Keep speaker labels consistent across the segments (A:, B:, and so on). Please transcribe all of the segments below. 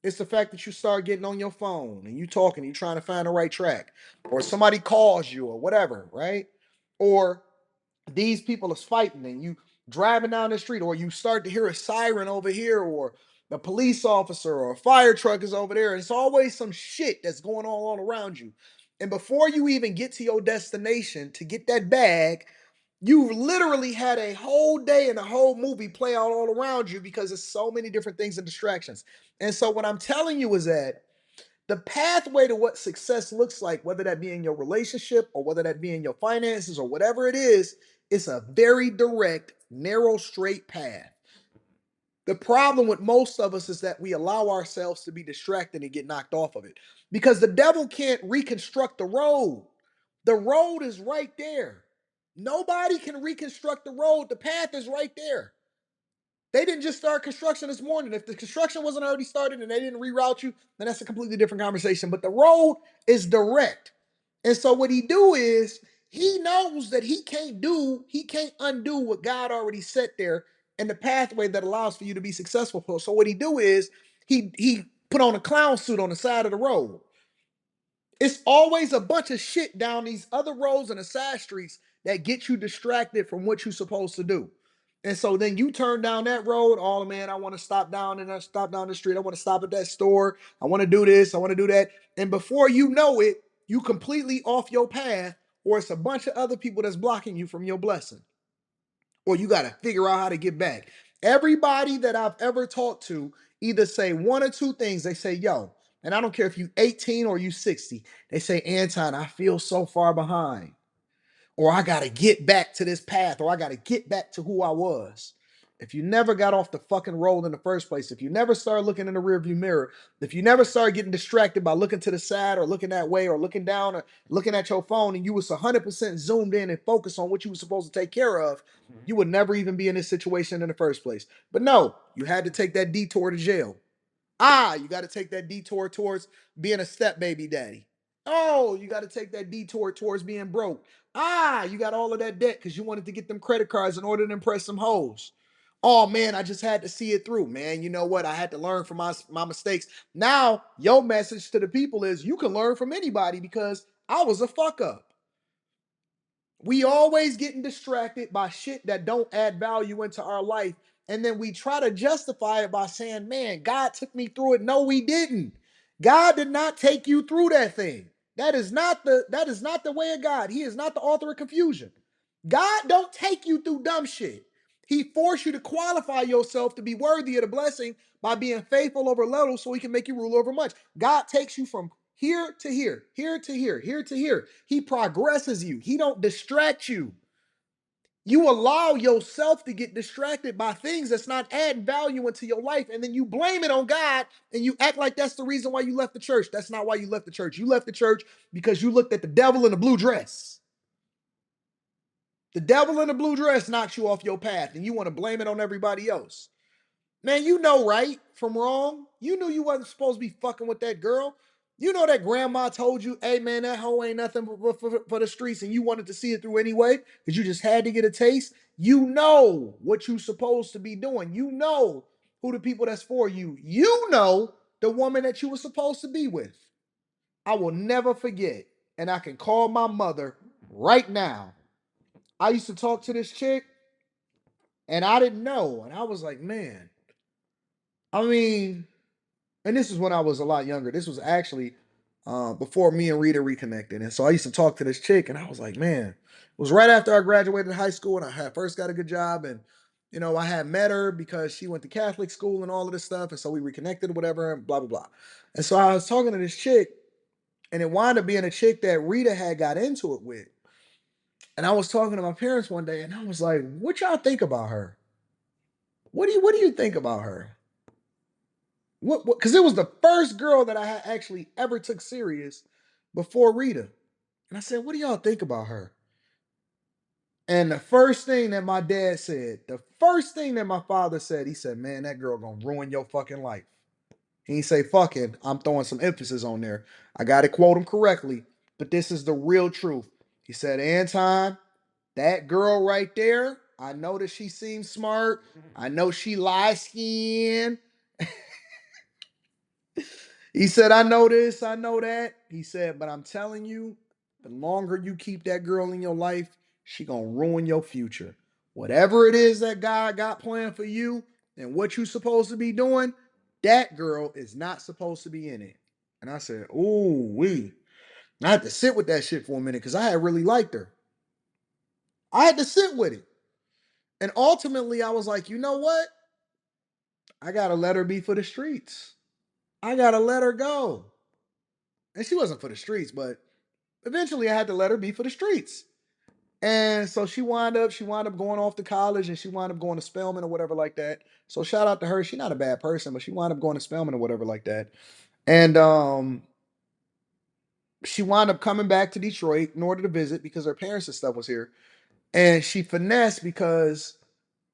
A: It's the fact that you start getting on your phone and you talking, you trying to find the right track, or somebody calls you or whatever, right? Or these people is fighting and you driving down the street, or you start to hear a siren over here, or the police officer or a fire truck is over there. It's always some shit that's going on all around you. And before you even get to your destination to get that bag, you've literally had a whole day and a whole movie play out all around you because there's so many different things and distractions. And so what I'm telling you is that the pathway to what success looks like, whether that be in your relationship or whether that be in your finances or whatever it is, it's a very direct, narrow, straight path. The problem with most of us is that we allow ourselves to be distracted and get knocked off of it because the devil can't reconstruct the road. The road is right there. Nobody can reconstruct the road. The path is right there. They didn't just start construction this morning. If the construction wasn't already started and they didn't reroute you, then that's a completely different conversation. But the road is direct. And so what he do is he knows that he can't undo what God already set there and the pathway that allows for you to be successful. So what he do is he put on a clown suit on the side of the road. It's always a bunch of shit down these other roads and the side streets that get you distracted from what you're supposed to do. And so then you turn down that road. Oh man, I want to stop down and I stop down the street. I want to stop at that store. I want to do this. I want to do that. And before you know it, you completely off your path, or it's a bunch of other people that's blocking you from your blessing. Or you got to figure out how to get back. Everybody that I've ever talked to either say one or two things. They say, yo, and I don't care if you 18 or you 60. They say, Anton, I feel so far behind. Or I got to get back to this path, or I got to get back to who I was. If you never got off the fucking road in the first place, if you never started looking in the rearview mirror, if you never started getting distracted by looking to the side or looking that way or looking down or looking at your phone, and you was 100% zoomed in and focused on what you were supposed to take care of, you would never even be in this situation in the first place. But no, you had to take that detour to jail. You got to take that detour towards being a step baby daddy. Oh, you got to take that detour towards being broke. You got all of that debt because you wanted to get them credit cards in order to impress some hoes. Oh man, I just had to see it through, man. You know what? I had to learn from my mistakes. Now, your message to the people is you can learn from anybody because I was a fuck up. We always getting distracted by shit that don't add value into our life. And then we try to justify it by saying, man, God took me through it. No, we didn't. God did not take you through that thing. That is not the way of God. He is not the author of confusion. God don't take you through dumb shit. He forced you to qualify yourself to be worthy of the blessing by being faithful over little so he can make you rule over much. God takes you from here to here, here to here, here to here. He progresses you. He don't distract you. You allow yourself to get distracted by things that's not adding value into your life, and then you blame it on God and you act like that's the reason why you left the church. That's not why you left the church. You left the church because you looked at the devil in the blue dress. The devil in the blue dress knocks you off your path, and you want to blame it on everybody else. Man, you know right from wrong. You knew you wasn't supposed to be fucking with that girl. You know that grandma told you, hey man, that hoe ain't nothing for the streets, and you wanted to see it through anyway because you just had to get a taste. You know what you supposed to be doing. You know who the people that's for you. You know the woman that you were supposed to be with. I will never forget, and I can call my mother right now. I used to talk to this chick, and I didn't know, and I was like, man, I mean, and this is when I was a lot younger. This was actually before me and Rita reconnected. And so I used to talk to this chick, and I was like, man, it was right after I graduated high school and I had first got a good job. And, I had met her because she went to Catholic school and all of this stuff. And so we reconnected, whatever, and blah, blah, blah. And so I was talking to this chick, and it wound up being a chick that Rita had got into it with. And I was talking to my parents one day, and I was like, what y'all think about her? What do you think about her? What? Because it was the first girl that I had actually ever took serious before Rita. And I said, what do y'all think about her? And the first thing that my dad said, the first thing that my father said, he said, man, that girl gonna ruin your fucking life. He didn't say fucking, I'm throwing some emphasis on there. I gotta quote him correctly, but this is the real truth. He said, Anton, that girl right there, I know that she seems smart. I know she light skinned. He said, I know this, I know that. He said, but I'm telling you, the longer you keep that girl in your life, she gonna ruin your future. Whatever it is that God got planned for you and what you supposed to be doing, that girl is not supposed to be in it. And I said, ooh, we. I had to sit with that shit for a minute because I had really liked her. I had to sit with it. And ultimately, I was like, you know what? I gotta let her be for the streets. I gotta let her go. And she wasn't for the streets, but eventually I had to let her be for the streets. And so she wound up going off to college and she wound up going to Spelman or whatever like that. So shout out to her. She's not a bad person, but she wound up going to Spelman or whatever like that. And she wound up coming back to Detroit in order to visit because her parents and stuff was here. And she finessed because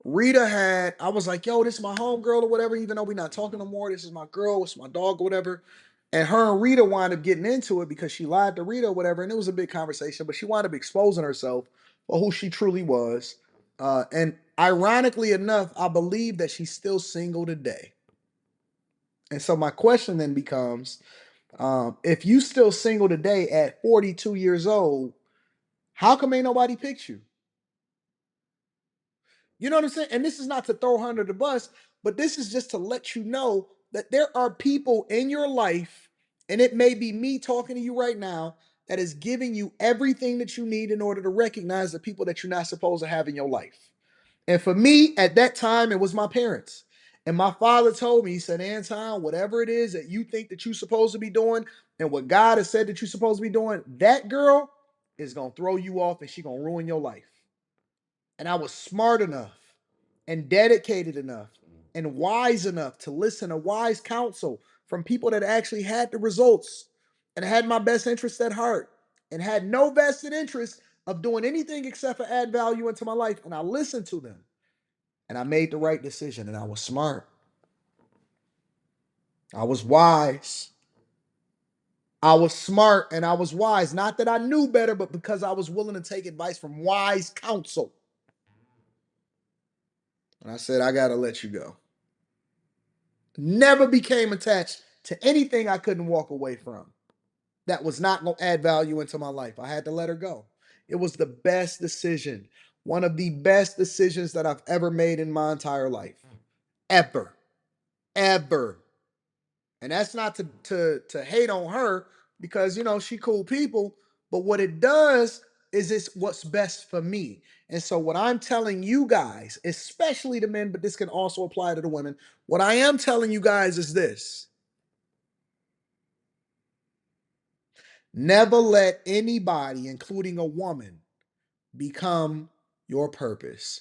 A: Rita had, I was like, yo, this is my homegirl or whatever, even though we're not talking no more. This is my girl, it's my dog or whatever. And her and Rita wound up getting into it because she lied to Rita or whatever. And it was a big conversation, but she wound up exposing herself for who she truly was. And ironically enough, I believe that she's still single today. And so my question then becomes, if you still single today at 42 years old, how come ain't nobody picked you? You know what I'm saying? And this is not to throw her under the bus, but this is just to let you know that there are people in your life, and it may be me talking to you right now, that is giving you everything that you need in order to recognize the people that you're not supposed to have in your life. And for me, at that time, it was my parents. And my father told me, he said, Anton, whatever it is that you think that you're supposed to be doing and what God has said that you're supposed to be doing, that girl is going to throw you off and she's going to ruin your life. And I was smart enough and dedicated enough and wise enough to listen to wise counsel from people that actually had the results and had my best interest at heart and had no vested interest of doing anything except for add value into my life. And I listened to them and I made the right decision and I was smart. I was wise. I was smart and I was wise. Not that I knew better, but because I was willing to take advice from wise counsel. And I said, I got to let you go. Never became attached to anything I couldn't walk away from that was not going to add value into my life. I had to let her go. It was the best decision, one of the best decisions that I've ever made in my entire life. Ever. Ever. And that's not to hate on her because she cool people, but what it does is it's what's best for me. And so what I'm telling you guys, especially the men, but this can also apply to the women, what I am telling you guys is this. Never let anybody, including a woman, become your purpose.